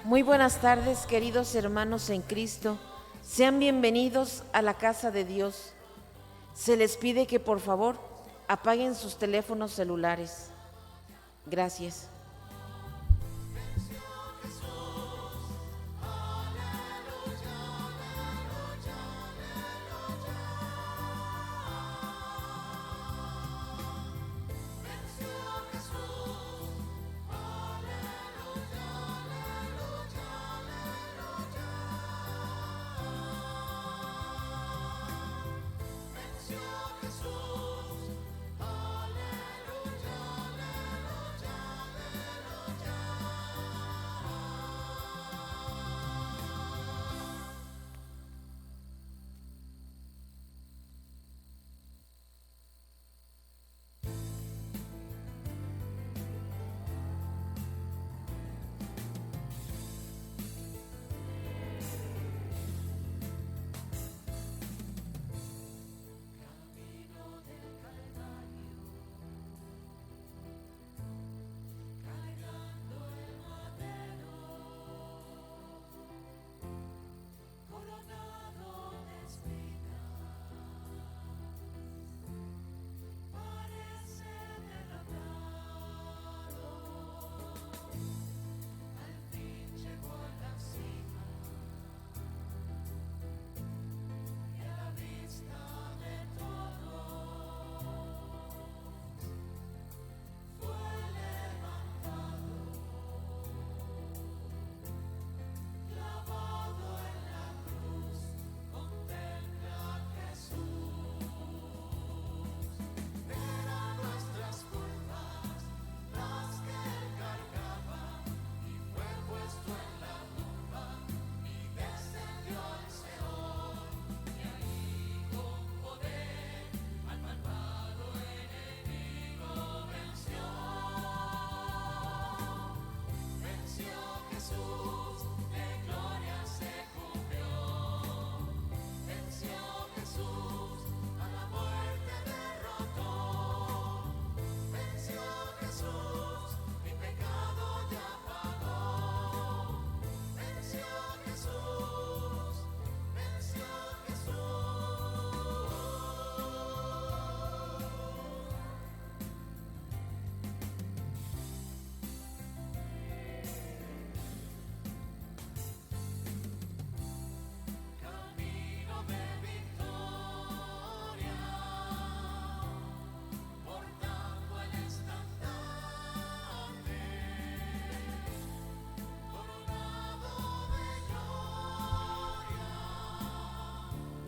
Muy buenas tardes, queridos hermanos en Cristo. Sean bienvenidos a la casa de Dios. Se les pide que por favor apaguen sus teléfonos celulares. Gracias.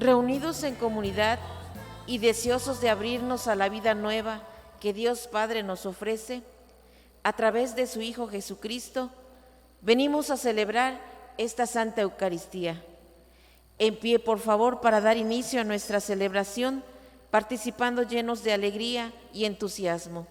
Reunidos en comunidad y deseosos de abrirnos a la vida nueva que Dios Padre nos ofrece, a través de su Hijo Jesucristo, venimos a celebrar esta Santa Eucaristía. En pie, por favor, para dar inicio a nuestra celebración, participando llenos de alegría y entusiasmo.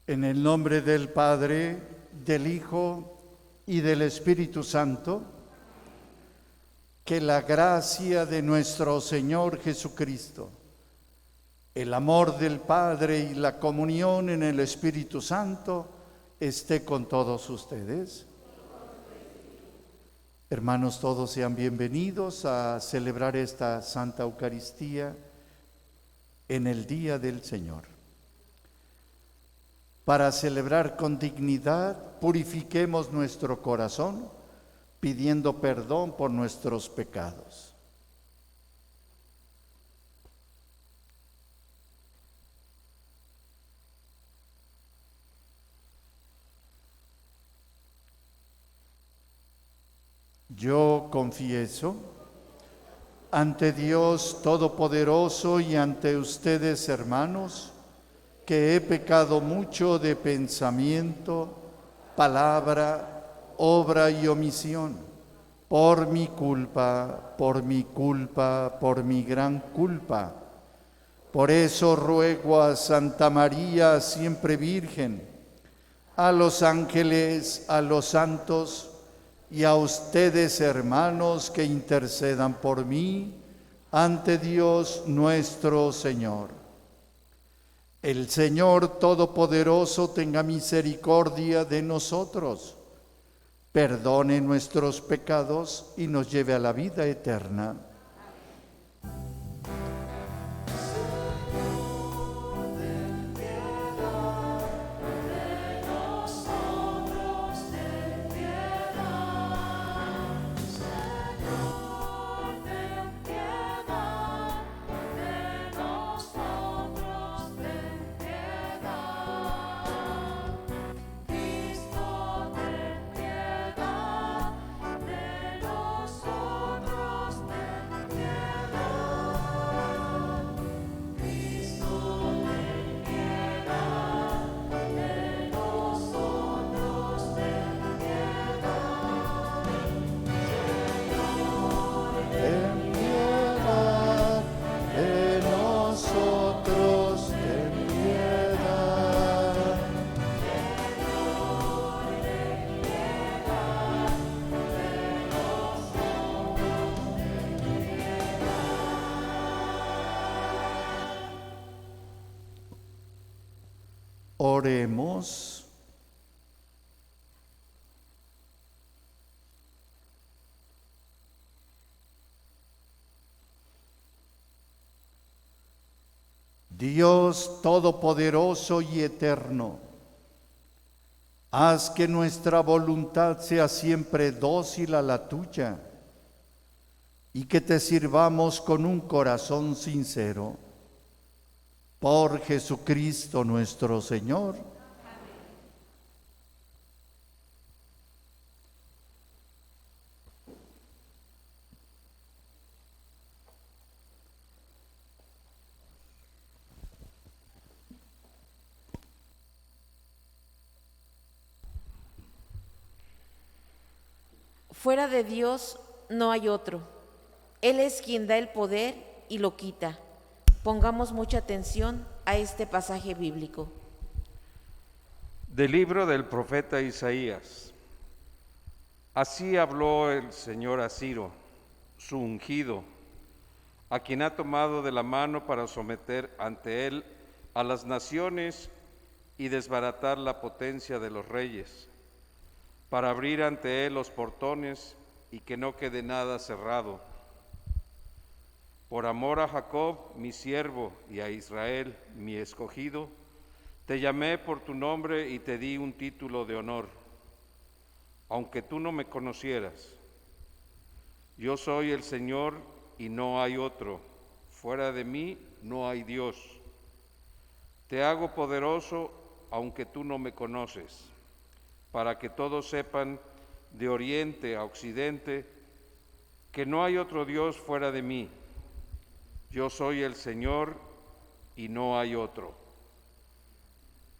En el nombre del Padre, del Hijo y del Espíritu Santo. Que la gracia de nuestro Señor Jesucristo, el amor del Padre y la comunión en el Espíritu Santo esté con todos ustedes. Hermanos, todos sean bienvenidos a celebrar esta Santa Eucaristía en el Día del Señor. Para celebrar con dignidad, purifiquemos nuestro corazón, pidiendo perdón por nuestros pecados. Yo confieso ante Dios Todopoderoso y ante ustedes, hermanos, que he pecado mucho de pensamiento, palabra, obra y omisión, por mi culpa, por mi gran culpa. Por eso ruego a Santa María, siempre Virgen, a los ángeles, a los santos y a ustedes, hermanos, que intercedan por mí ante Dios nuestro Señor. El Señor Todopoderoso tenga misericordia de nosotros, perdone nuestros pecados y nos lleve a la vida eterna. Oremos. Dios Todopoderoso y Eterno, haz que nuestra voluntad sea siempre dócil a la tuya y que te sirvamos con un corazón sincero. Por Jesucristo nuestro Señor. Fuera de Dios no hay otro. Él es quien da el poder y lo quita. Pongamos mucha atención a este pasaje bíblico. Del libro del profeta Isaías. Así habló el Señor a Ciro, su ungido, a quien ha tomado de la mano para someter ante él a las naciones y desbaratar la potencia de los reyes, para abrir ante él los portones y que no quede nada cerrado. Por amor a Jacob, mi siervo, y a Israel, mi escogido, te llamé por tu nombre y te di un título de honor, aunque tú no me conocieras. Yo soy el Señor y no hay otro, fuera de mí no hay Dios. Te hago poderoso, aunque tú no me conoces, para que todos sepan de oriente a occidente que no hay otro Dios fuera de mí. Yo soy el Señor y no hay otro.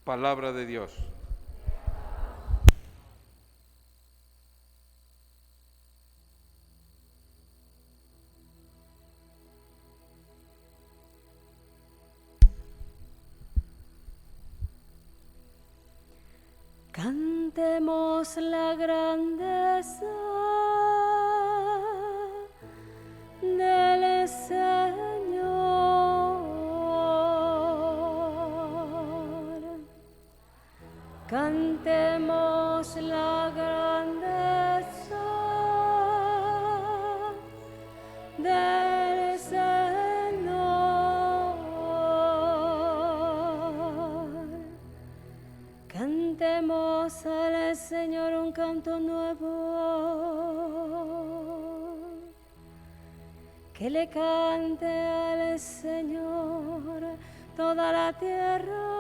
Palabra de Dios. Cantemos la grandeza Cantemos la grandeza del Señor. Cantemos al Señor un canto nuevo. Que le cante al Señor toda la tierra.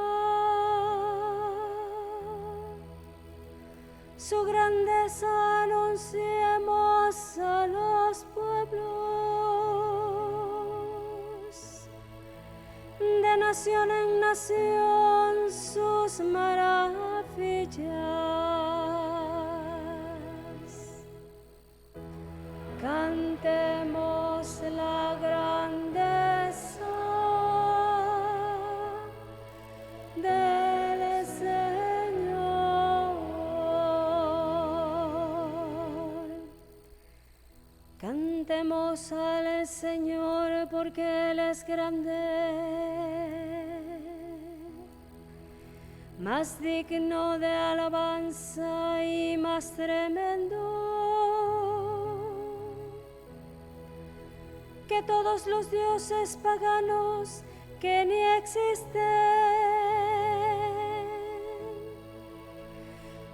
Su grandeza anunciemos a los pueblos. De nación en nación sus maravillas. Cantemos la grandeza del Señor. Cantemos al Señor porque Él es grande, más digno de alabanza y más tremendo que todos los dioses paganos que ni existen.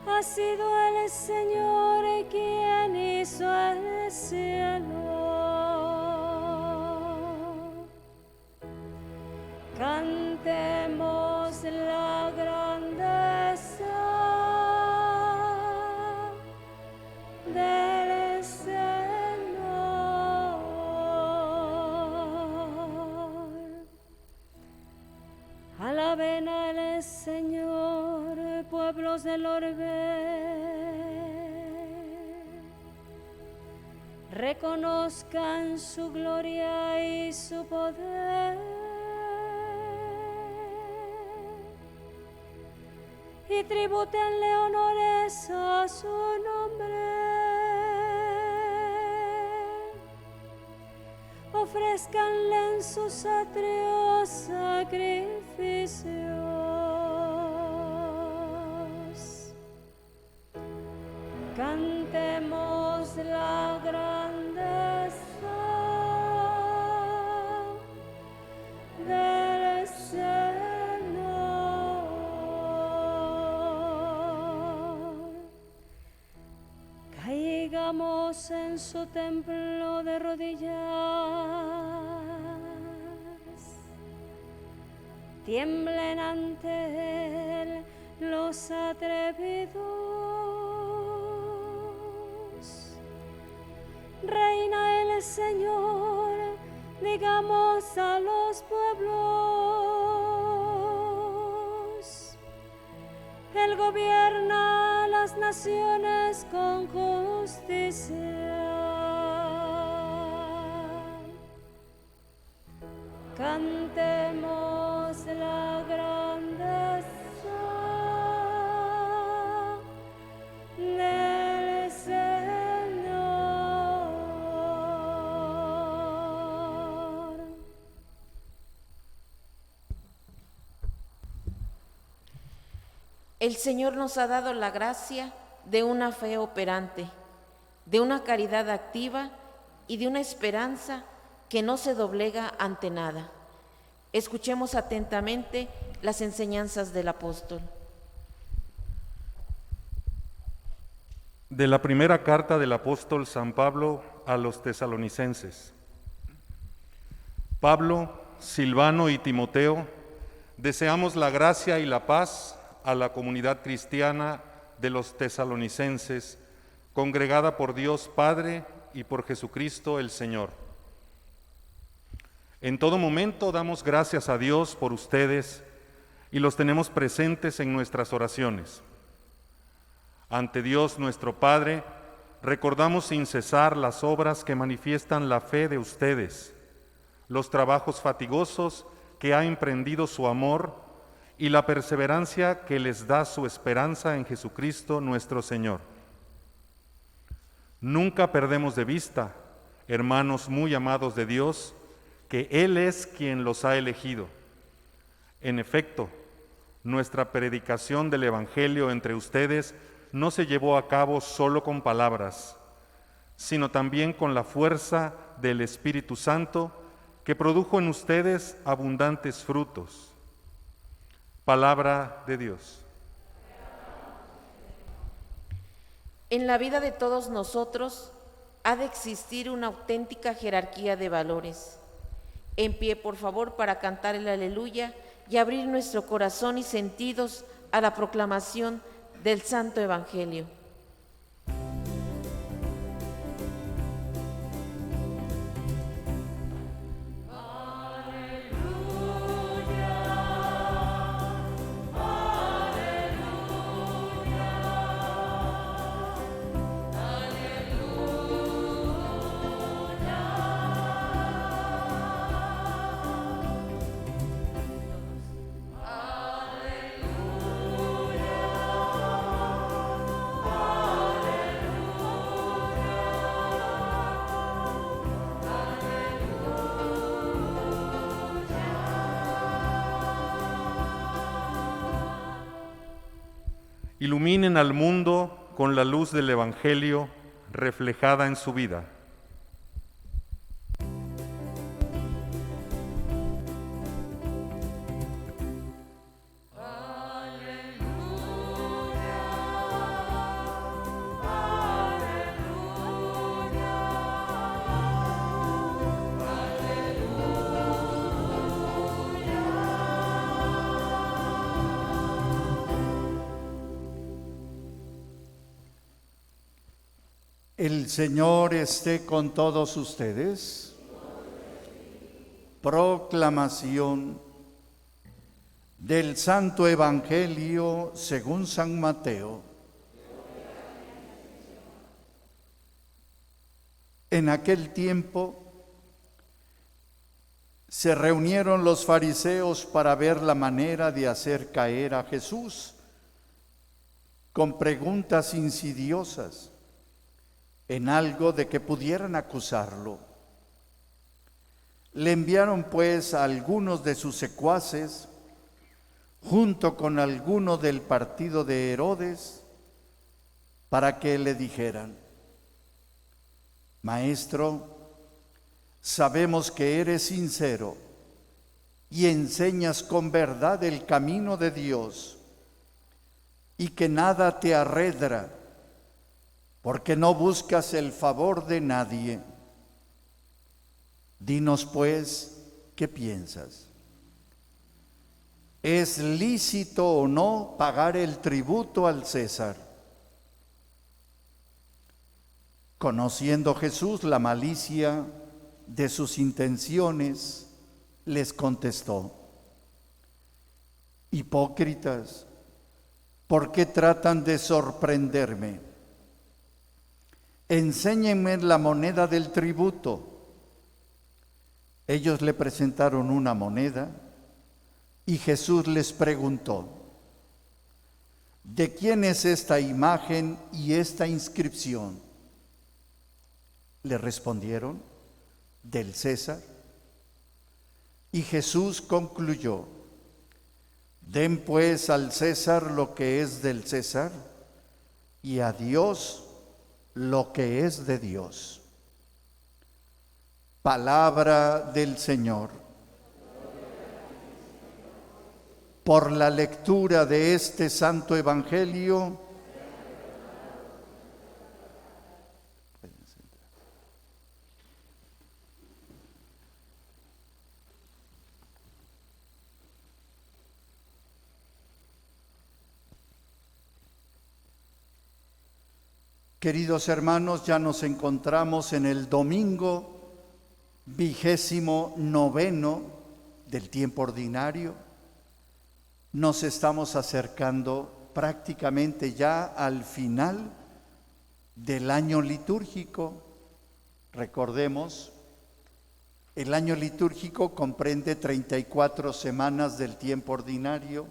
Ha sido el Señor quien hizo el cielo. Cantemos la grandeza del Señor. Alaben al Señor, pueblos del orbe. Reconozcan su gloria y su poder. Y tribútenle honores a su nombre. Ofrézcanle en sus atrios sacrificios. Cantemos la grandeza del Señor. Caigamos en su templo de rodillas. Tiemblen ante Él los atrevidos. Reina el Señor, digamos a los pueblos. Él gobierna las naciones con justicia. Cantemos la grandeza del Señor. El Señor nos ha dado la gracia de una fe operante, de una caridad activa y de una esperanza que no se doblega ante nada. Escuchemos atentamente las enseñanzas del apóstol. De la primera carta del apóstol San Pablo a los tesalonicenses. Pablo, Silvano y Timoteo, deseamos la gracia y la paz a la comunidad cristiana de los tesalonicenses, congregada por Dios Padre y por Jesucristo el Señor. En todo momento damos gracias a Dios por ustedes y los tenemos presentes en nuestras oraciones. Ante Dios nuestro Padre, recordamos sin cesar las obras que manifiestan la fe de ustedes, los trabajos fatigosos que ha emprendido su amor y la perseverancia que les da su esperanza en Jesucristo nuestro Señor. Nunca perdemos de vista, hermanos muy amados de Dios, que Él es quien los ha elegido. En efecto, nuestra predicación del Evangelio entre ustedes no se llevó a cabo solo con palabras, sino también con la fuerza del Espíritu Santo, que produjo en ustedes abundantes frutos. Palabra de Dios. En la vida de todos nosotros ha de existir una auténtica jerarquía de valores. En pie, por favor, para cantar el Aleluya y abrir nuestro corazón y sentidos a la proclamación del Santo Evangelio. Iluminen al mundo con la luz del Evangelio reflejada en su vida. El Señor esté con todos ustedes. Proclamación del Santo Evangelio según San Mateo. En aquel tiempo se reunieron los fariseos para ver la manera de hacer caer a Jesús con preguntas insidiosas en algo de que pudieran acusarlo. Le enviaron pues a algunos de sus secuaces, junto con alguno del partido de Herodes, para que le dijeran: Maestro, sabemos que eres sincero y enseñas con verdad el camino de Dios, y que nada te arredra, porque no buscas el favor de nadie. Dinos pues, ¿qué piensas? ¿Es lícito o no pagar el tributo al César? Conociendo Jesús la malicia de sus intenciones, les contestó: Hipócritas, ¿por qué tratan de sorprenderme? Enséñenme la moneda del tributo. Ellos le presentaron una moneda y Jesús les preguntó: ¿de quién es esta imagen y esta inscripción? Le respondieron: del César. Y Jesús concluyó: den pues al César lo que es del César y a Dios lo que es de Dios. Palabra del Señor. Por la lectura de este Santo Evangelio, queridos hermanos, ya nos encontramos en el domingo 29 del tiempo ordinario. Nos estamos acercando prácticamente ya al final del año litúrgico. Recordemos, el año litúrgico comprende 34 semanas del tiempo ordinario.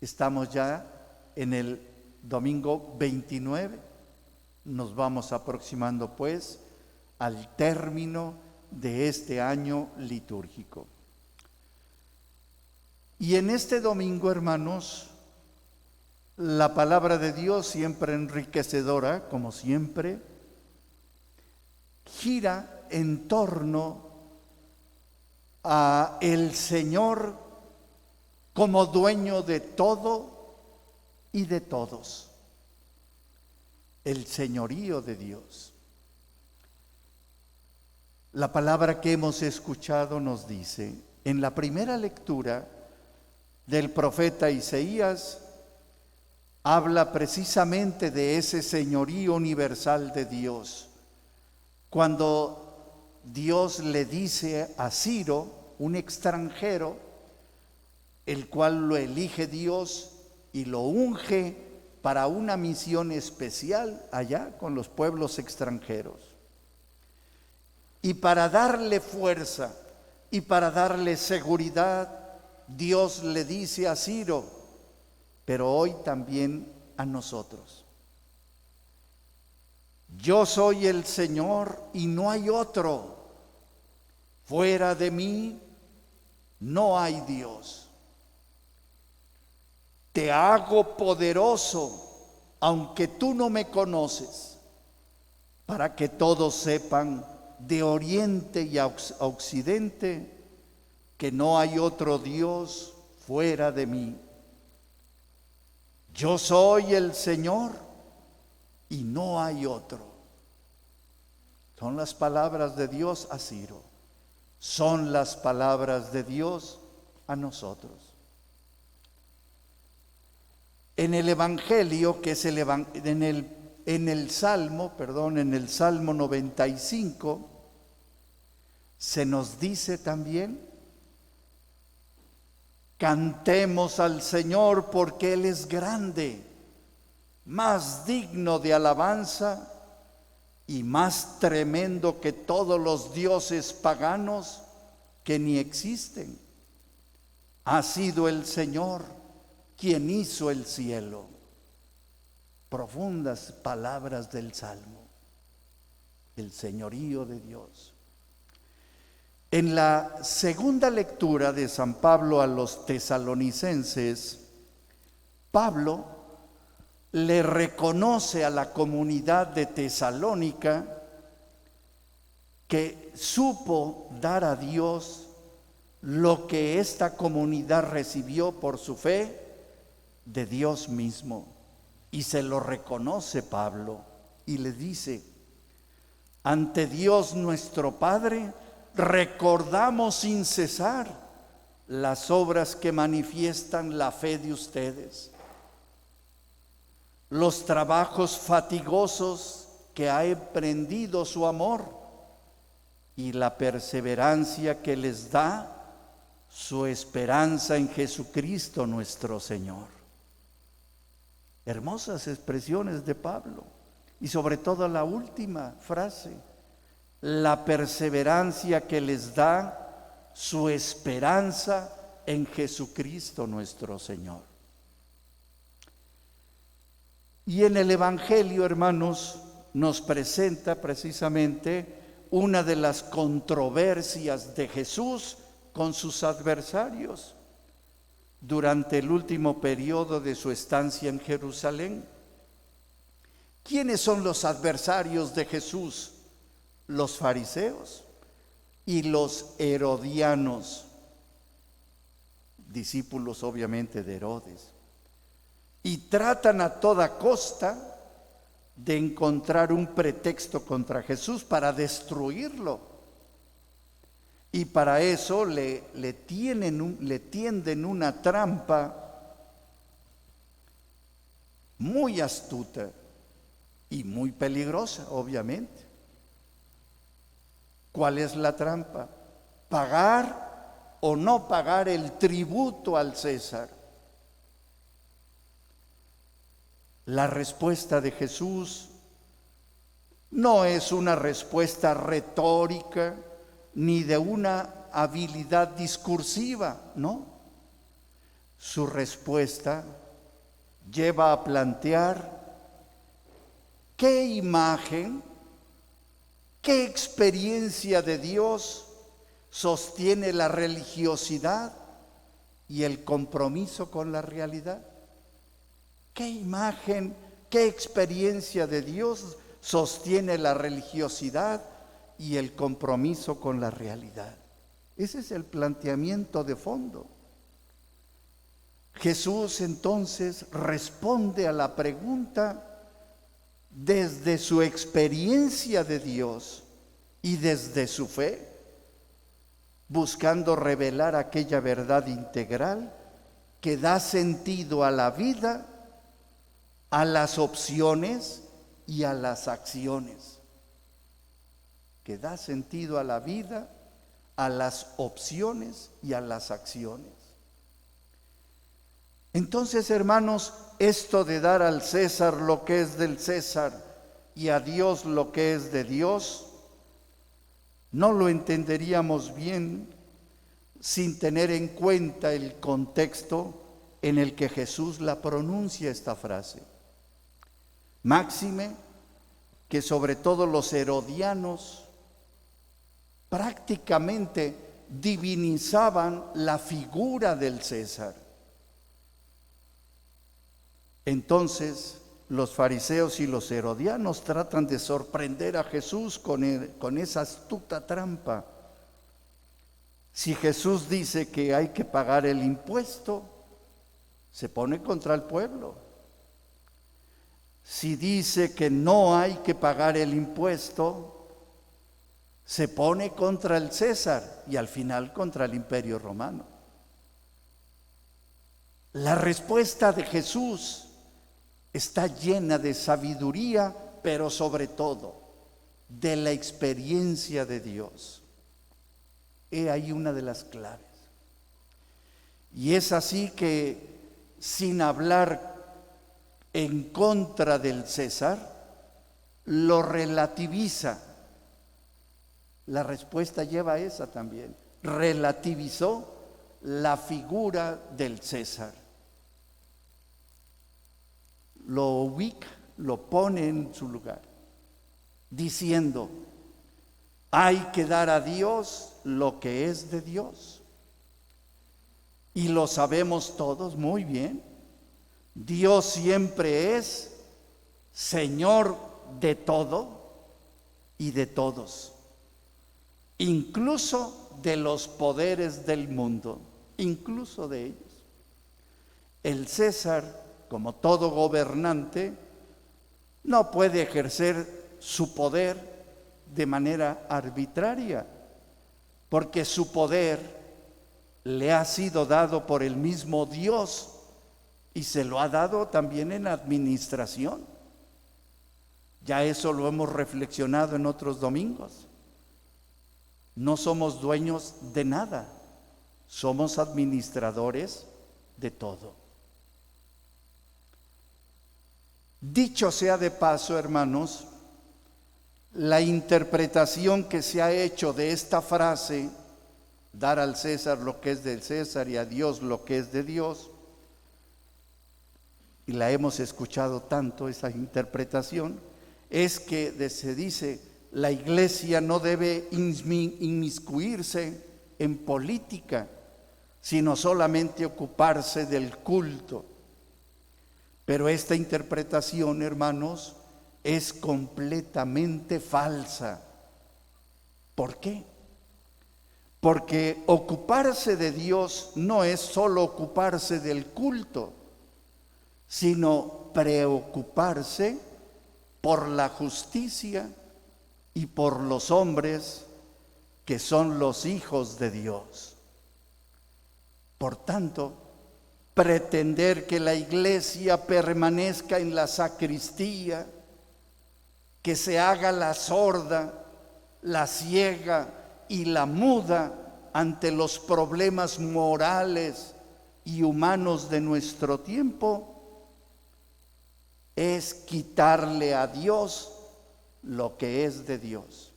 Estamos ya en el domingo 29. Nos vamos aproximando pues al término de este año litúrgico. Y en este domingo, hermanos, La palabra de Dios, siempre enriquecedora, como siempre, gira en torno a el Señor como dueño de todo y de todos. El señorío de Dios. La palabra que hemos escuchado nos dice, en la primera lectura del profeta Isaías, habla precisamente de ese señorío universal de Dios. Cuando Dios le dice a Ciro, un extranjero, el cual lo elige Dios y lo unge para una misión especial allá con los pueblos extranjeros. Y para darle fuerza y para darle seguridad, Dios le dice a Ciro, pero hoy también a nosotros: yo soy el Señor y no hay otro. Fuera de mí no hay Dios. Te hago poderoso, aunque tú no me conoces, para que todos sepan de oriente y a occidente que no hay otro Dios fuera de mí. Yo soy el Señor y no hay otro. Son las palabras de Dios a Ciro. Son las palabras de Dios a nosotros. En el Evangelio, que es en el Salmo 95, se nos dice también: cantemos al Señor porque Él es grande, más digno de alabanza y más tremendo que todos los dioses paganos que ni existen. Ha sido el Señor quien hizo el cielo. Profundas palabras del Salmo, el señorío de Dios. En la segunda lectura de San Pablo a los tesalonicenses, Pablo le reconoce a la comunidad de Tesalónica que supo dar a Dios lo que esta comunidad recibió por su fe de Dios mismo. Y se lo reconoce Pablo y le dice: ante Dios nuestro Padre recordamos sin cesar las obras que manifiestan la fe de ustedes, los trabajos fatigosos que ha emprendido su amor y la perseverancia que les da su esperanza en Jesucristo nuestro Señor. Hermosas expresiones de Pablo, y sobre todo la última frase: la perseverancia que les da su esperanza en Jesucristo nuestro Señor. Y en el Evangelio, hermanos, nos presenta precisamente una de las controversias de Jesús con sus adversarios durante el último periodo de su estancia en Jerusalén. ¿Quiénes son los adversarios de Jesús? Los fariseos y los herodianos, discípulos obviamente de Herodes, y tratan a toda costa de encontrar un pretexto contra Jesús para destruirlo. Y para eso le tienden una trampa muy astuta y muy peligrosa, obviamente. ¿Cuál es la trampa? Pagar o no pagar el tributo al César. La respuesta de Jesús no es una respuesta retórica ni de una habilidad discursiva, no. Su respuesta lleva a plantear qué imagen, qué experiencia de Dios sostiene la religiosidad y el compromiso con la realidad. ¿Qué imagen, qué experiencia de Dios sostiene la religiosidad y el compromiso con la realidad? Ese es el planteamiento de fondo. Jesús entonces responde a la pregunta desde su experiencia de Dios y desde su fe, buscando revelar aquella verdad integral que da sentido a la vida, a las opciones y a las acciones. Que da sentido a la vida, a las opciones y a las acciones. Entonces, hermanos, esto de dar al César lo que es del César y a Dios lo que es de Dios, no lo entenderíamos bien sin tener en cuenta el contexto en el que Jesús la pronuncia esta frase. Máxime que sobre todo los herodianos prácticamente divinizaban la figura del César. Entonces, los fariseos y los herodianos tratan de sorprender a Jesús con esa astuta trampa. Si Jesús dice que hay que pagar el impuesto, se pone contra el pueblo. Si dice que no hay que pagar el impuesto, se pone contra el César y al final contra el Imperio Romano. La respuesta de Jesús está llena de sabiduría, pero sobre todo de la experiencia de Dios. He ahí una de las claves. Y es así que, sin hablar en contra del César, lo relativiza. La respuesta lleva a esa también. Relativizó la figura del César. Lo ubica, lo pone en su lugar, diciendo, hay que dar a Dios lo que es de Dios. Y lo sabemos todos muy bien. Dios siempre es Señor de todo y de todos, incluso de los poderes del mundo, incluso de ellos. El César, como todo gobernante, no puede ejercer su poder de manera arbitraria, porque su poder le ha sido dado por el mismo Dios y se lo ha dado también en administración. Ya eso lo hemos reflexionado en otros domingos. No somos dueños de nada, somos administradores de todo. Dicho sea de paso, hermanos, la interpretación que se ha hecho de esta frase, dar al César lo que es del César y a Dios lo que es de Dios, y la hemos escuchado tanto esa interpretación, es que se dice, la Iglesia no debe inmiscuirse en política, sino solamente ocuparse del culto. Pero esta interpretación, hermanos, es completamente falsa. ¿Por qué? Porque ocuparse de Dios no es solo ocuparse del culto, sino preocuparse por la justicia y por los hombres que son los hijos de Dios. Por tanto, pretender que la Iglesia permanezca en la sacristía, que se haga la sorda, la ciega y la muda ante los problemas morales y humanos de nuestro tiempo, es quitarle a Dios lo que es de Dios.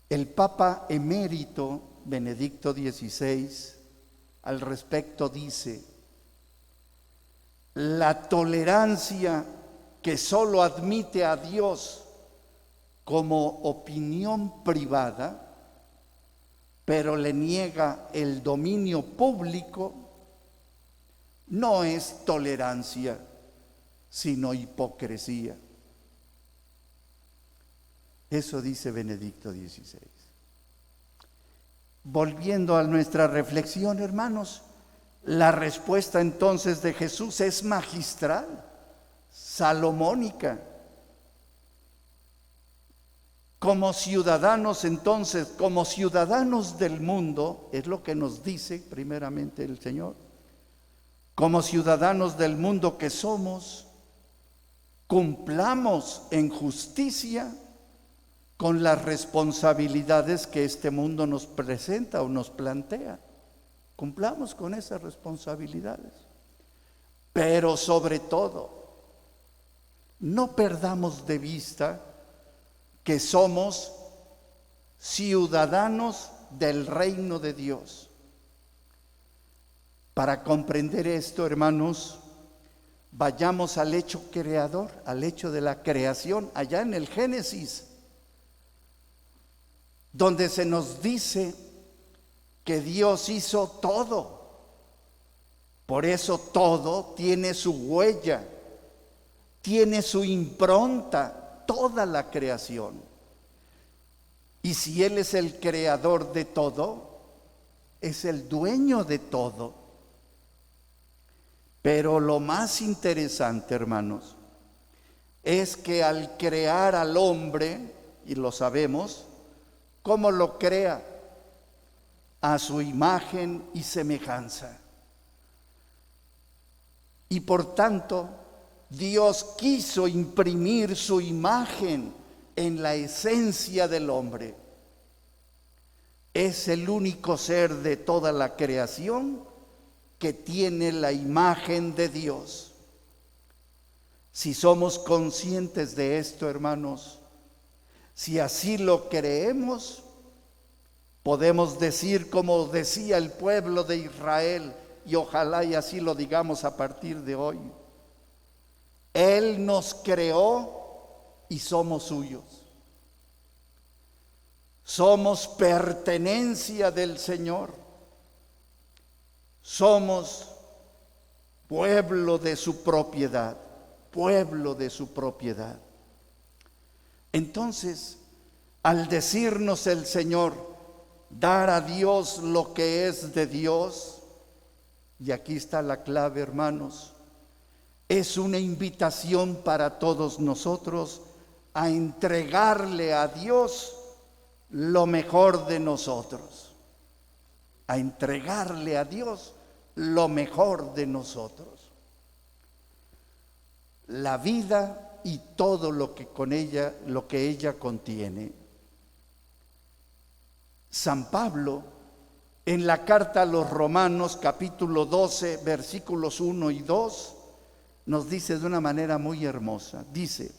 El Papa emérito Benedicto XVI al respecto dice: la tolerancia que solo admite a Dios como opinión privada, pero le niega el dominio público, no es tolerancia, sino hipocresía. Eso dice Benedicto XVI. Volviendo a nuestra reflexión, hermanos, la respuesta entonces de Jesús es magistral, salomónica. Como ciudadanos entonces, como ciudadanos del mundo, es lo que nos dice primeramente el Señor, como ciudadanos del mundo que somos, cumplamos en justicia con las responsabilidades que este mundo nos presenta o nos plantea. Cumplamos con esas responsabilidades. Pero sobre todo, no perdamos de vista que somos ciudadanos del reino de Dios. Para comprender esto, hermanos, vayamos al hecho creador, al hecho de la creación, allá en el Génesis, donde se nos dice que Dios hizo todo. Por eso todo tiene su huella, tiene su impronta, toda la creación. Y si Él es el creador de todo, es el dueño de todo. Pero lo más interesante, hermanos, es que al crear al hombre, y lo sabemos, ¿cómo lo crea? A su imagen y semejanza. Y por tanto, Dios quiso imprimir su imagen en la esencia del hombre. Es el único ser de toda la creación que tiene la imagen de Dios. Si somos conscientes de esto, hermanos, si así lo creemos, podemos decir como decía el pueblo de Israel, y ojalá y así lo digamos a partir de hoy: Él nos creó y somos suyos. Somos pertenencia del Señor. Somos pueblo de su propiedad, pueblo de su propiedad. Entonces, al decirnos el Señor, dar a Dios lo que es de Dios, y aquí está la clave, hermanos, es una invitación para todos nosotros a entregarle a Dios lo mejor de nosotros, a entregarle a Dios lo mejor de nosotros. La vida y todo lo que con ella, lo que ella contiene. San Pablo, en la carta a los Romanos, capítulo 12, versículos 1 y 2, nos dice de una manera muy hermosa. Dice: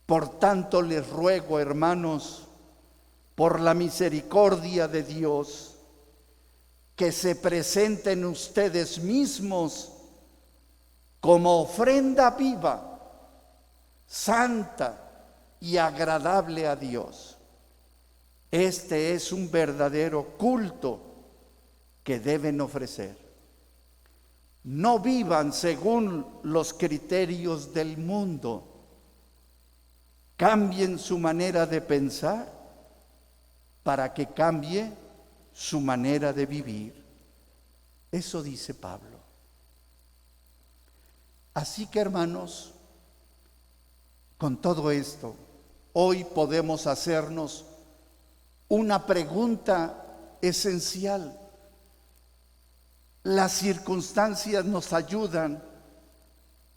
por tanto les ruego, hermanos, por la misericordia de Dios, que se presenten ustedes mismos como ofrenda viva, santa y agradable a Dios. Este es un verdadero culto que deben ofrecer. No vivan según los criterios del mundo. Cambien su manera de pensar para que cambie su manera de vivir. Eso dice Pablo. Así que, hermanos, con todo esto, hoy podemos hacernos una pregunta esencial. Las circunstancias nos ayudan,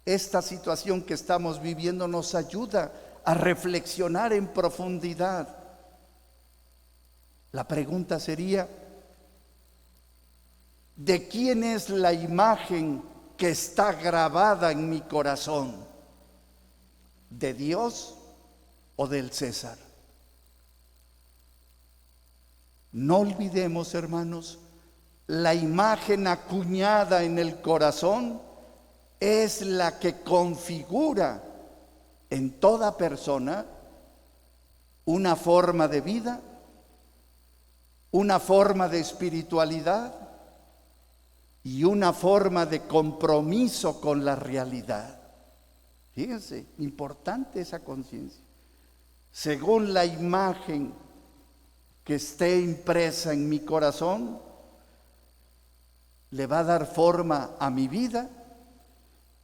esta situación que estamos viviendo nos ayuda a reflexionar en profundidad. La pregunta sería: ¿de quién es la imagen que está grabada en mi corazón? ¿De Dios o del César? No olvidemos, hermanos, la imagen acuñada en el corazón es la que configura en toda persona una forma de vida, una forma de espiritualidad, y una forma de compromiso con la realidad. Fíjense, importante esa conciencia. Según la imagen que esté impresa en mi corazón, le va a dar forma a mi vida,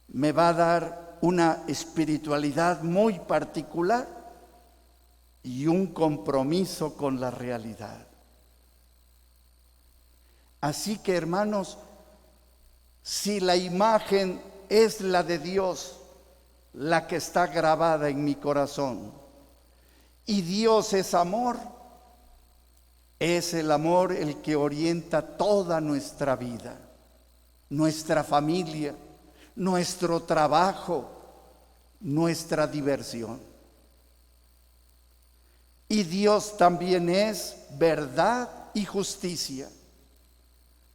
me va a dar una espiritualidad muy particular y un compromiso con la realidad. Así que, hermanos, si la imagen es la de Dios, la que está grabada en mi corazón, y Dios es amor, es el amor el que orienta toda nuestra vida, nuestra familia, nuestro trabajo, nuestra diversión. Y Dios también es verdad y justicia.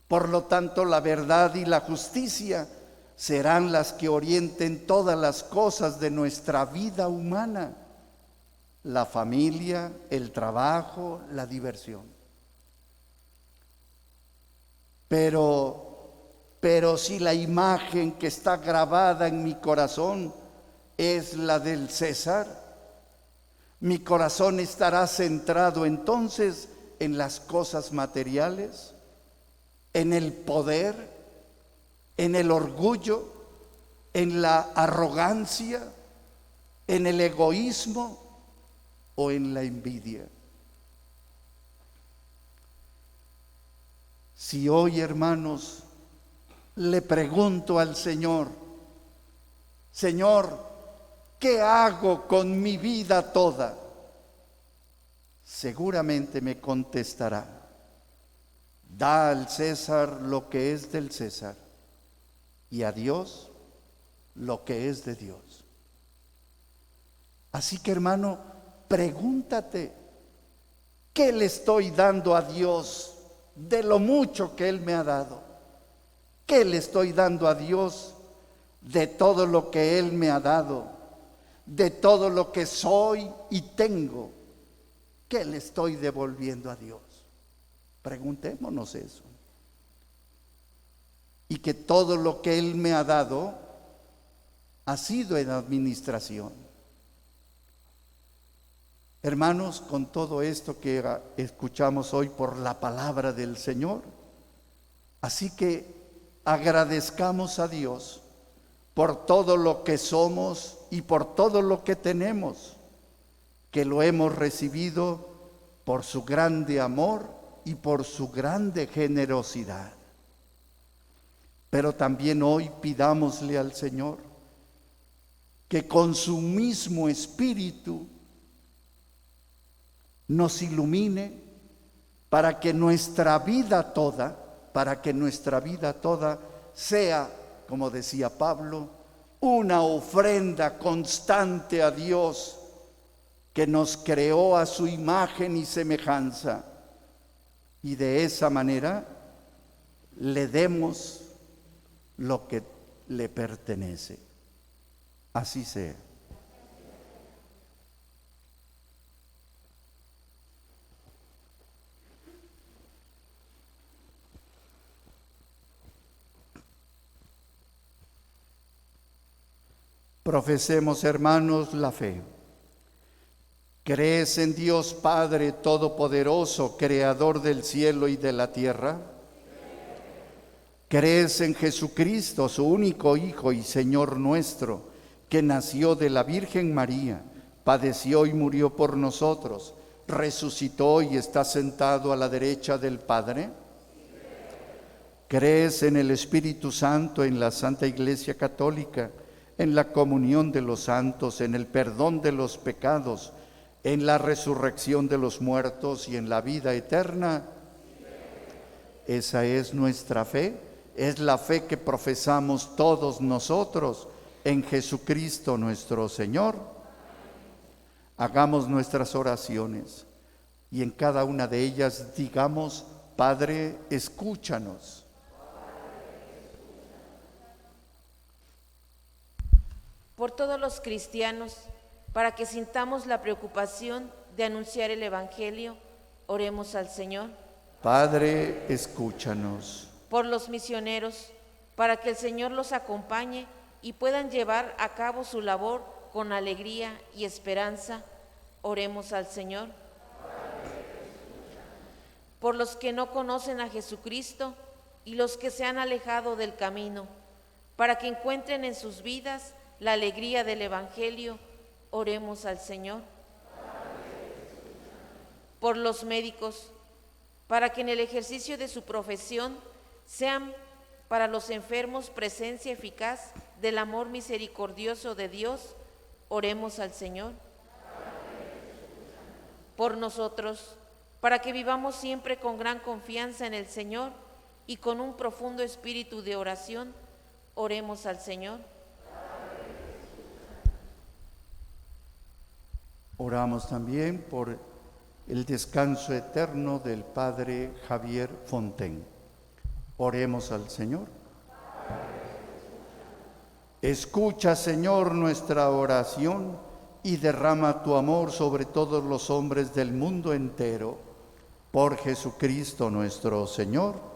Por lo tanto, la verdad y la justicia serán las que orienten todas las cosas de nuestra vida humana: la familia, el trabajo, la diversión. Pero si la imagen que está grabada en mi corazón es la del César, mi corazón estará centrado entonces en las cosas materiales, en el poder, en el orgullo, en la arrogancia, en el egoísmo o en la envidia. Si hoy, hermanos, le pregunto al Señor: Señor, ¿qué hago con mi vida toda?, seguramente me contestará: da al César lo que es del César y a Dios lo que es de Dios. Así que, hermano, pregúntate: ¿qué le estoy dando a Dios de lo mucho que Él me ha dado? ¿Qué le estoy dando a Dios de todo lo que Él me ha dado, de todo lo que soy y tengo? ¿Qué le estoy devolviendo a Dios? Preguntémonos eso. Y que todo lo que Él me ha dado ha sido en administración. Hermanos, con todo esto que escuchamos hoy por la palabra del Señor, así que agradezcamos a Dios por todo lo que somos y por todo lo que tenemos, que lo hemos recibido por su grande amor y por su grande generosidad. Pero también hoy pidámosle al Señor que con su mismo espíritu nos ilumine para que nuestra vida toda sea, como decía Pablo, una ofrenda constante a Dios, que nos creó a su imagen y semejanza, y de esa manera le demos lo que le pertenece. Así sea. Profesemos, hermanos, la fe. ¿Crees en Dios Padre Todopoderoso, Creador del cielo y de la tierra? ¿Crees en Jesucristo, su único Hijo y Señor nuestro, que nació de la Virgen María, padeció y murió por nosotros, resucitó y está sentado a la derecha del Padre? ¿Crees en el Espíritu Santo, en la Santa Iglesia Católica, en la comunión de los santos, en el perdón de los pecados, en la resurrección de los muertos y en la vida eterna? Esa es nuestra fe, es la fe que profesamos todos nosotros en Jesucristo nuestro Señor. Hagamos nuestras oraciones y en cada una de ellas digamos: Padre, escúchanos. Por todos los cristianos, para que sintamos la preocupación de anunciar el Evangelio, oremos al Señor. Padre, escúchanos. por los misioneros, para que el Señor los acompañe y puedan llevar a cabo su labor con alegría y esperanza. Oremos al Señor. Por los que no conocen a Jesucristo y los que se han alejado del camino, para que encuentren en sus vidas la alegría del Evangelio. Oremos al Señor. Por los médicos, para que en el ejercicio de su profesión sean para los enfermos presencia eficaz del amor misericordioso de Dios. Oremos al Señor. Por nosotros, para que vivamos siempre con gran confianza en el Señor y con un profundo espíritu de oración. Oremos al Señor. Oramos también por el descanso eterno del Padre Javier Fontaine. Oremos al Señor. Escucha, Señor, nuestra oración y derrama tu amor sobre todos los hombres del mundo entero. Por Jesucristo nuestro Señor.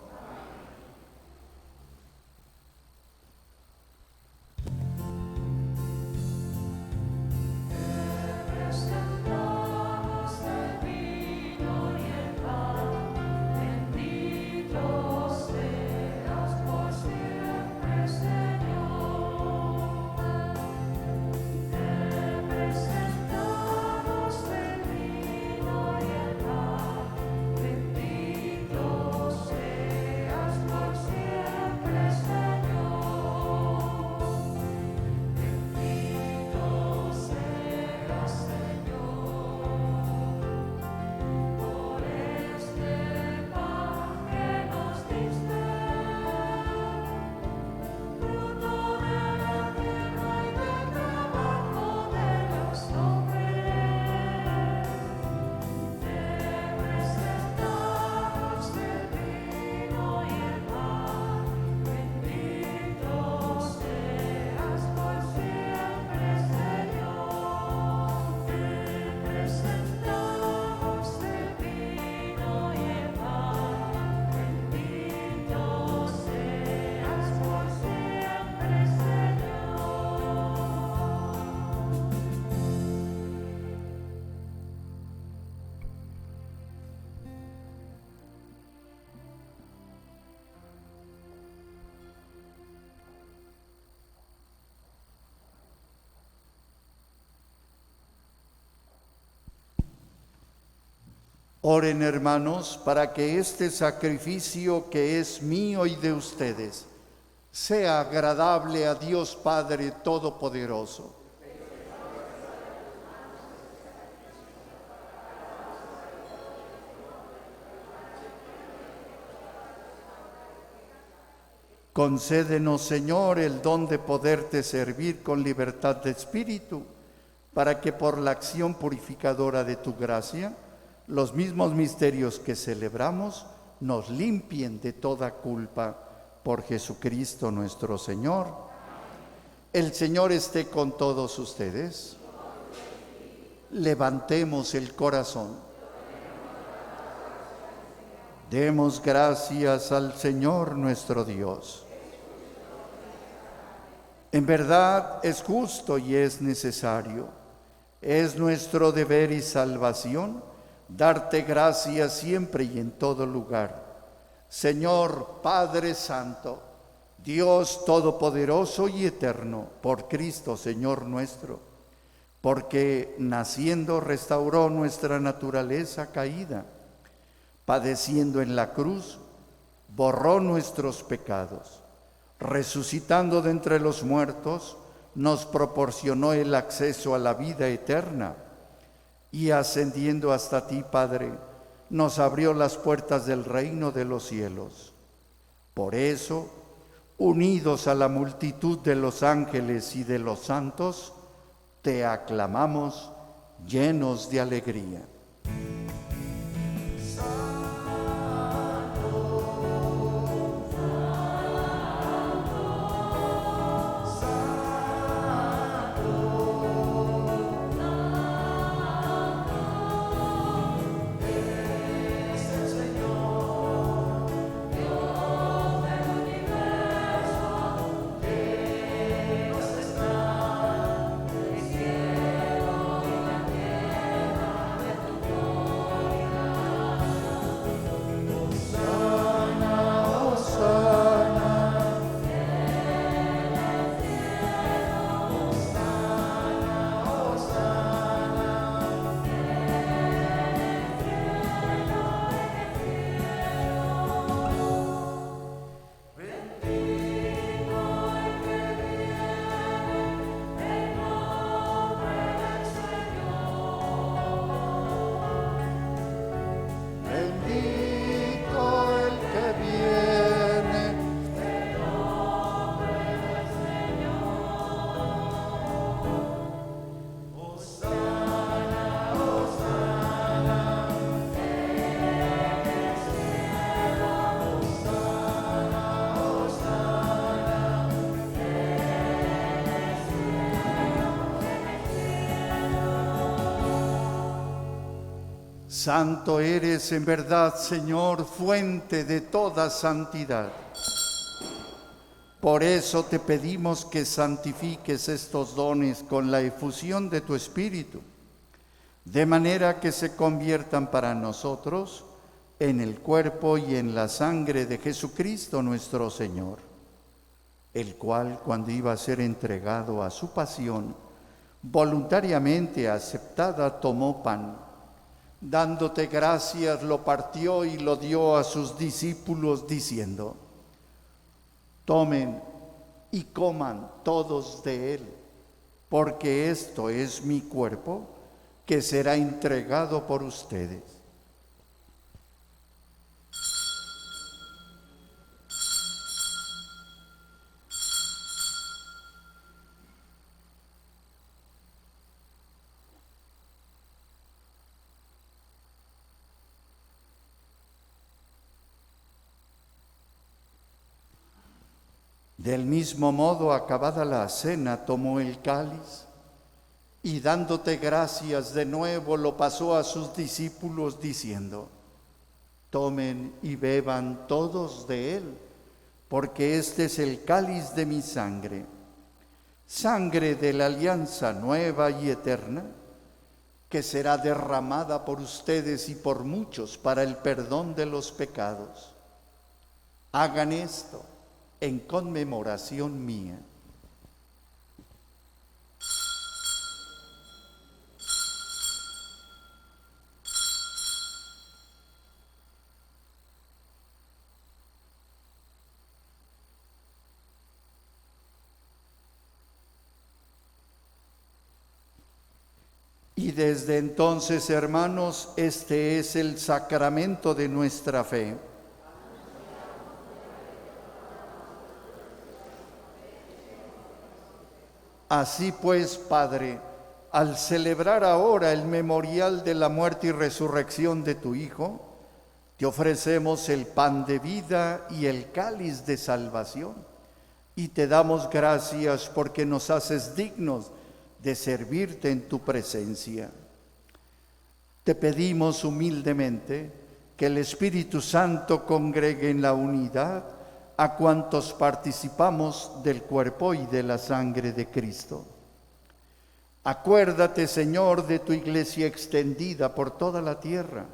Oren, hermanos, para que este sacrificio que es mío y de ustedes sea agradable a Dios Padre Todopoderoso. Concédenos, Señor, el don de poderte servir con libertad de espíritu, para que por la acción purificadora de tu gracia, los mismos misterios que celebramos nos limpien de toda culpa por Jesucristo nuestro Señor. El Señor esté con todos ustedes. Levantemos el corazón. Demos gracias al Señor nuestro Dios. En verdad es justo y es necesario. Es nuestro deber y salvación darte gracias siempre y en todo lugar. Señor Padre Santo, Dios Todopoderoso y Eterno, por Cristo Señor nuestro, porque naciendo restauró nuestra naturaleza caída, padeciendo en la cruz, borró nuestros pecados, resucitando de entre los muertos, nos proporcionó el acceso a la vida eterna, y ascendiendo hasta ti, Padre, nos abrió las puertas del reino de los cielos. Por eso, unidos a la multitud de los ángeles y de los santos, te aclamamos llenos de alegría. Santo eres en verdad, Señor, fuente de toda santidad. Por eso te pedimos que santifiques estos dones con la efusión de tu Espíritu, de manera que se conviertan para nosotros en el cuerpo y en la sangre de Jesucristo nuestro Señor, el cual, cuando iba a ser entregado a su pasión, voluntariamente aceptada, tomó pan. Dándote gracias, lo partió y lo dio a sus discípulos, diciendo: tomen y coman todos de él, porque esto es mi cuerpo, que será entregado por ustedes. Del mismo modo, acabada la cena, tomó el cáliz y dándote gracias de nuevo lo pasó a sus discípulos diciendo: tomen y beban todos de él, porque este es el cáliz de mi sangre, sangre de la alianza nueva y eterna, que será derramada por ustedes y por muchos para el perdón de los pecados. Hagan esto en conmemoración mía. Y desde entonces, hermanos, este es el sacramento de nuestra fe. Así pues, Padre, al celebrar ahora el memorial de la muerte y resurrección de tu Hijo, te ofrecemos el pan de vida y el cáliz de salvación, y te damos gracias porque nos haces dignos de servirte en tu presencia. Te pedimos humildemente que el Espíritu Santo congregue en la unidad a cuantos participamos del cuerpo y de la sangre de Cristo. Acuérdate, Señor, de tu Iglesia extendida por toda la tierra,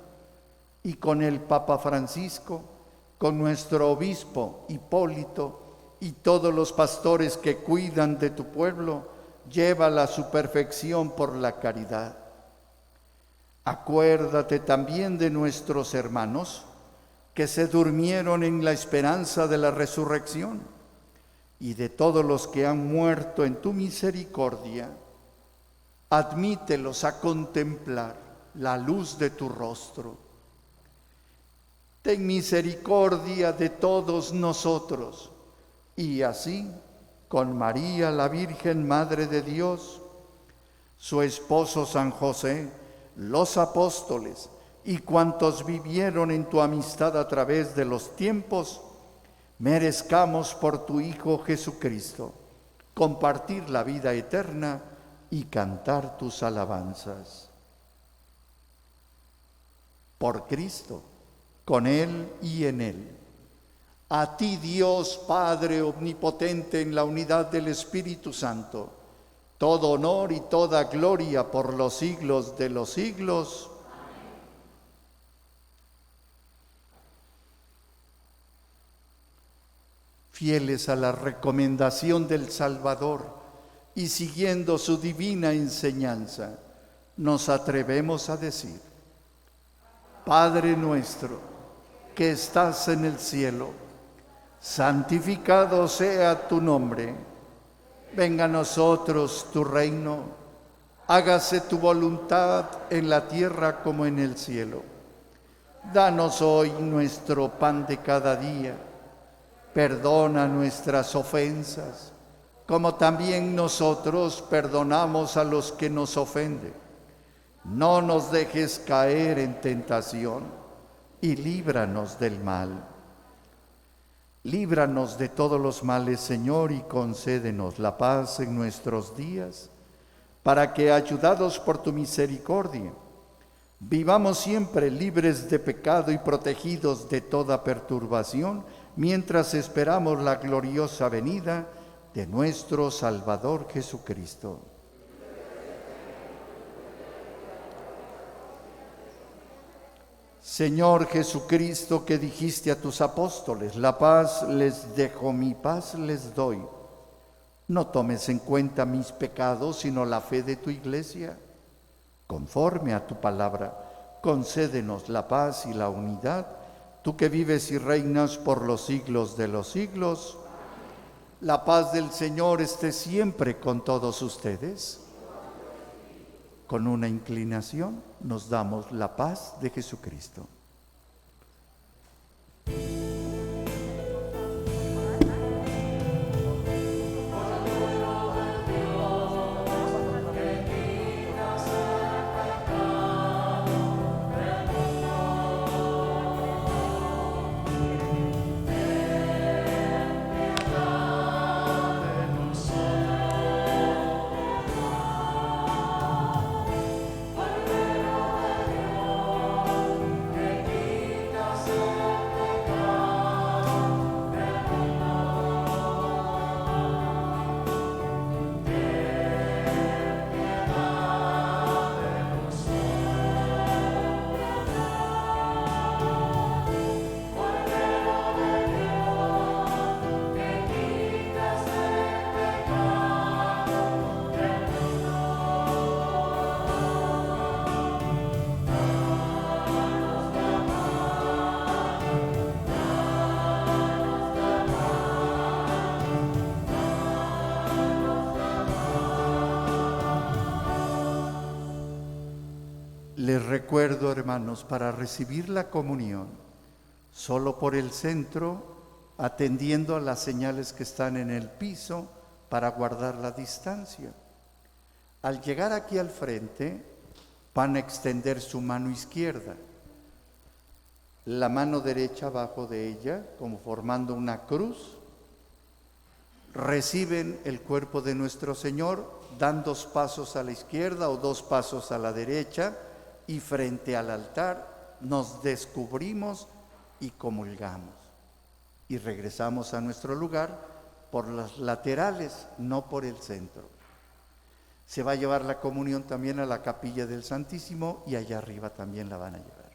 y con el Papa Francisco, con nuestro obispo Hipólito y todos los pastores que cuidan de tu pueblo, llévala a su perfección por la caridad. Acuérdate también de nuestros hermanos que se durmieron en la esperanza de la resurrección, y de todos los que han muerto en tu misericordia. Admítelos a contemplar la luz de tu rostro. Ten misericordia de todos nosotros, y así, con María, la Virgen Madre de Dios, su esposo San José, los apóstoles y cuantos vivieron en tu amistad a través de los tiempos, merezcamos por tu Hijo Jesucristo compartir la vida eterna y cantar tus alabanzas. Por Cristo, con Él y en Él. A ti, Dios Padre omnipotente, en la unidad del Espíritu Santo, todo honor y toda gloria por los siglos de los siglos. Fieles a la recomendación del Salvador y siguiendo su divina enseñanza, nos atrevemos a decir: Padre nuestro, que estás en el cielo, santificado sea tu nombre. Venga a nosotros tu reino, hágase tu voluntad en la tierra como en el cielo. Danos hoy nuestro pan de cada día. Perdona nuestras ofensas, como también nosotros perdonamos a los que nos ofenden. No nos dejes caer en tentación y líbranos del mal. Líbranos de todos los males, Señor, y concédenos la paz en nuestros días, para que, ayudados por tu misericordia, Vivamos siempre libres de pecado y protegidos de toda perturbación, mientras esperamos la gloriosa venida de nuestro Salvador Jesucristo. Señor Jesucristo, que dijiste a tus apóstoles, la paz les dejo, mi paz les doy. No tomes en cuenta mis pecados, sino la fe de tu Iglesia. Conforme a tu palabra, concédenos la paz y la unidad, tú que vives y reinas por los siglos de los siglos. La paz del Señor esté siempre con todos ustedes. Con una inclinación nos damos la paz de Jesucristo. Les recuerdo, hermanos, para recibir la comunión, solo por el centro, atendiendo a las señales que están en el piso para guardar la distancia. Al llegar aquí al frente, van a extender su mano izquierda, la mano derecha abajo de ella, como formando una cruz. Reciben el cuerpo de nuestro Señor, dan 2 pasos a la izquierda o 2 pasos a la derecha, y frente al altar nos descubrimos y comulgamos. Y regresamos a nuestro lugar por las laterales, no por el centro. Se va a llevar la comunión también a la capilla del Santísimo y allá arriba también la van a llevar.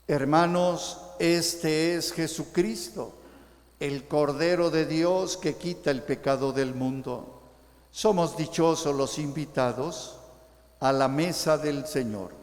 Hermanos, este es Jesucristo, el Cordero de Dios que quita el pecado del mundo. Somos dichosos los invitados a la mesa del Señor.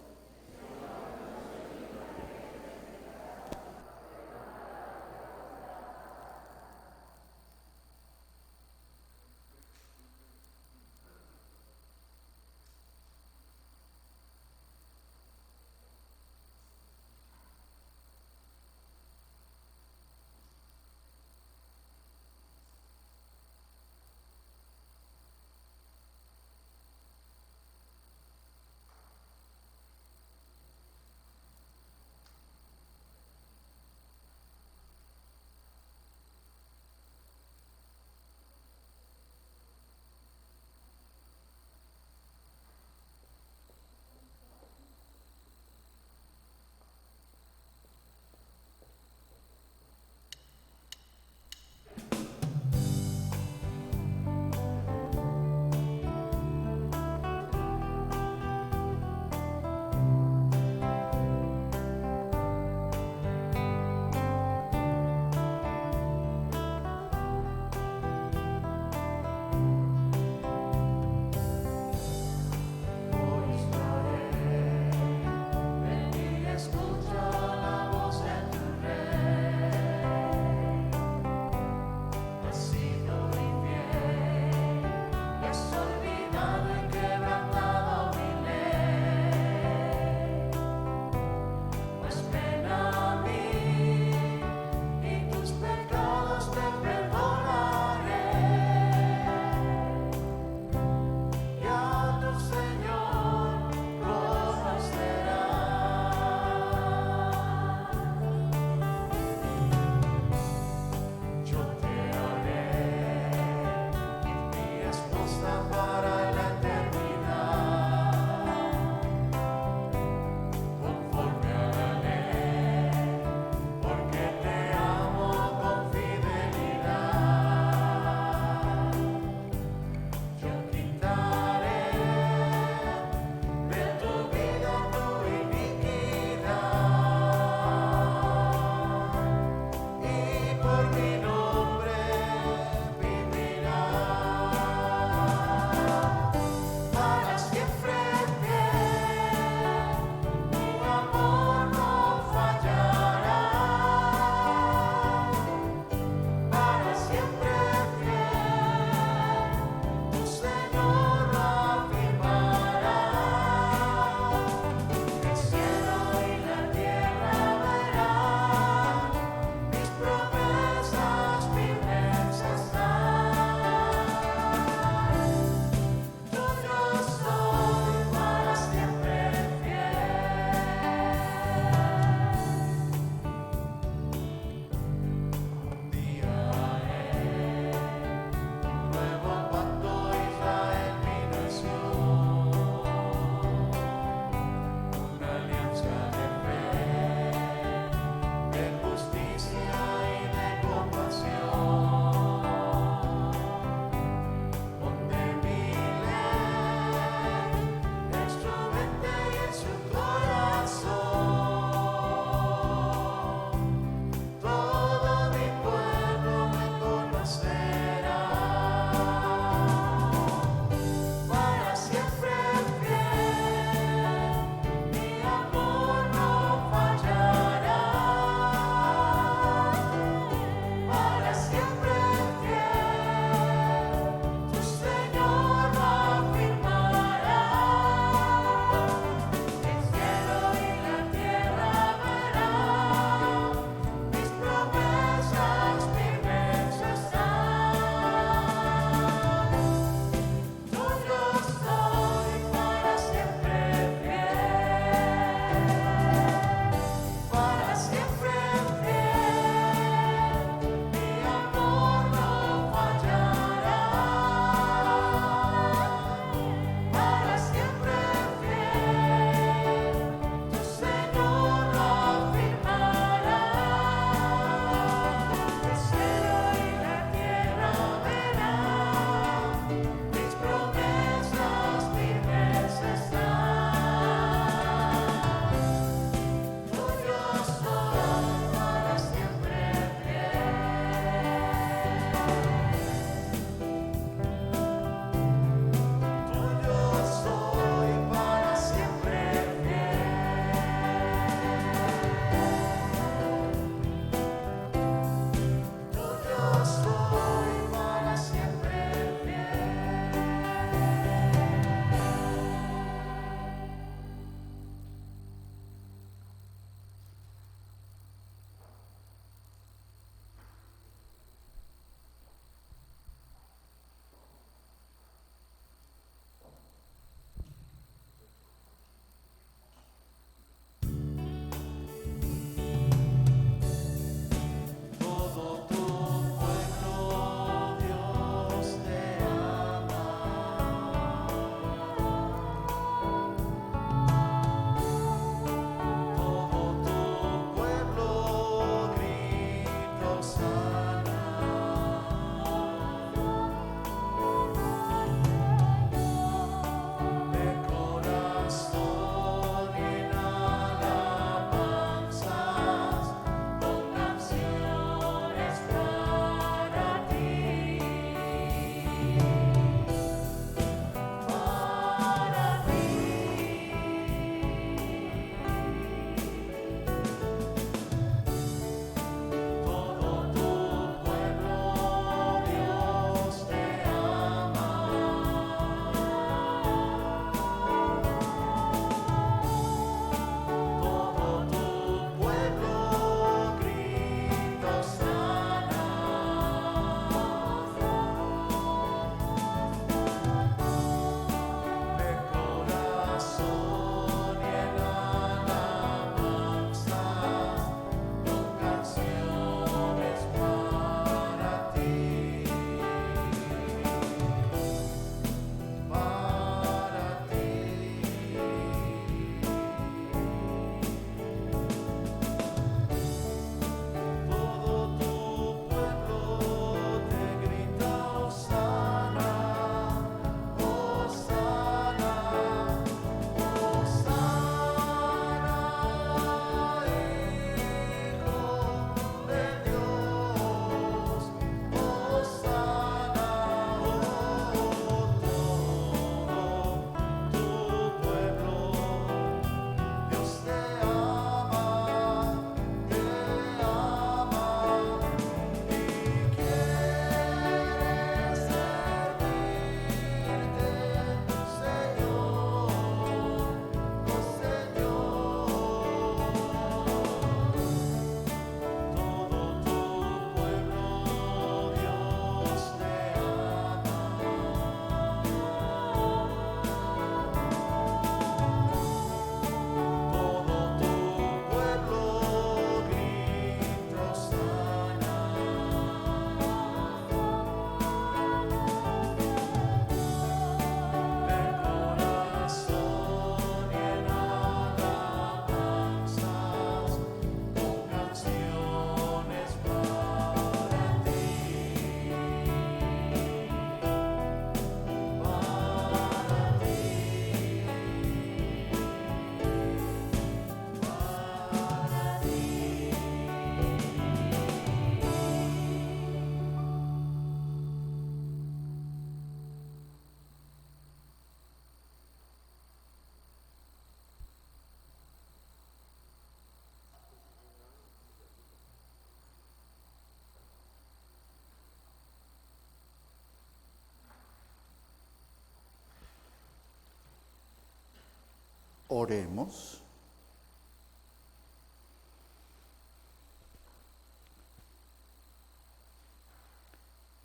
Oremos.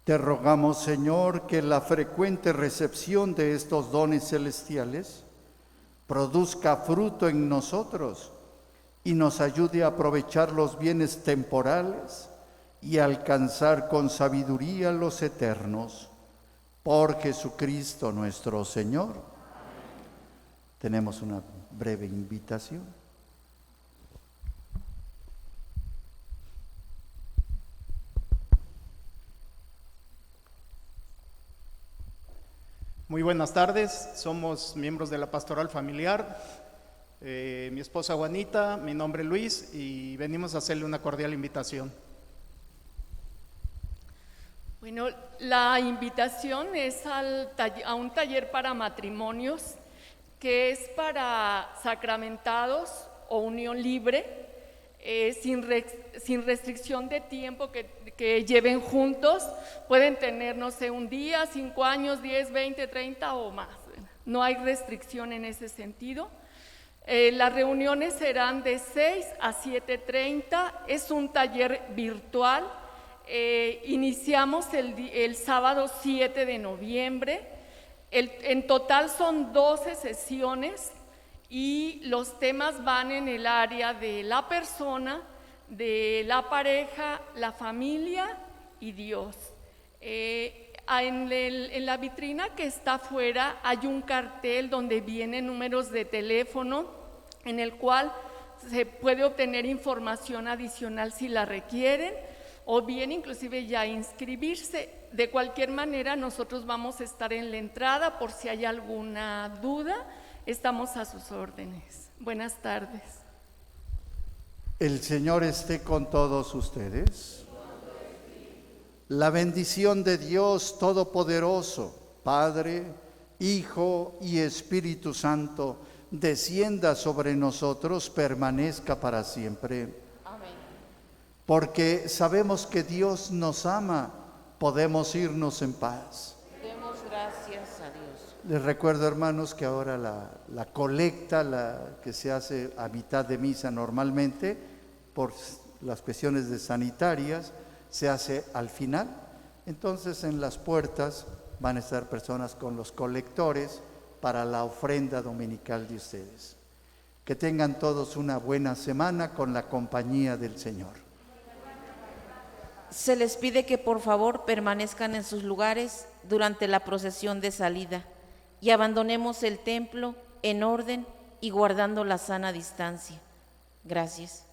Te rogamos, Señor, que la frecuente recepción de estos dones celestiales produzca fruto en nosotros y nos ayude a aprovechar los bienes temporales y alcanzar con sabiduría los eternos. Por Jesucristo nuestro Señor. Tenemos una breve invitación. Muy buenas tardes, somos miembros de la Pastoral Familiar, mi esposa Juanita, mi nombre Luis y venimos a hacerle una cordial invitación. Bueno, la invitación es a un taller para matrimonios que es para sacramentados o unión libre, sin restricción de tiempo que lleven juntos. Pueden tener, no sé, un día, 5 años, 10, 20, 30 o más. No hay restricción en ese sentido. Las reuniones serán de 6 a 7:30. Es un taller virtual. Iniciamos el sábado 7 de noviembre. En total son 12 sesiones y los temas van en el área de la persona, de la pareja, la familia y Dios. En la vitrina que está afuera hay un cartel donde vienen números de teléfono en el cual se puede obtener información adicional si la requieren, o bien inclusive ya inscribirse. De cualquier manera, nosotros vamos a estar en la entrada por si hay alguna duda. Estamos a sus órdenes. Buenas tardes. El Señor esté con todos ustedes. La bendición de Dios Todopoderoso, Padre, Hijo y Espíritu Santo, descienda sobre nosotros, permanezca para siempre. Amén. Porque sabemos que Dios nos ama, podemos irnos en paz. Demos gracias a Dios. Les recuerdo, hermanos, que ahora la colecta, que se hace a mitad de misa normalmente, por las cuestiones sanitarias, se hace al final. Entonces en las puertas van a estar personas con los colectores para la ofrenda dominical de ustedes. Que tengan todos una buena semana con la compañía del Señor. Se les pide que por favor permanezcan en sus lugares durante la procesión de salida y abandonemos el templo en orden y guardando la sana distancia. Gracias.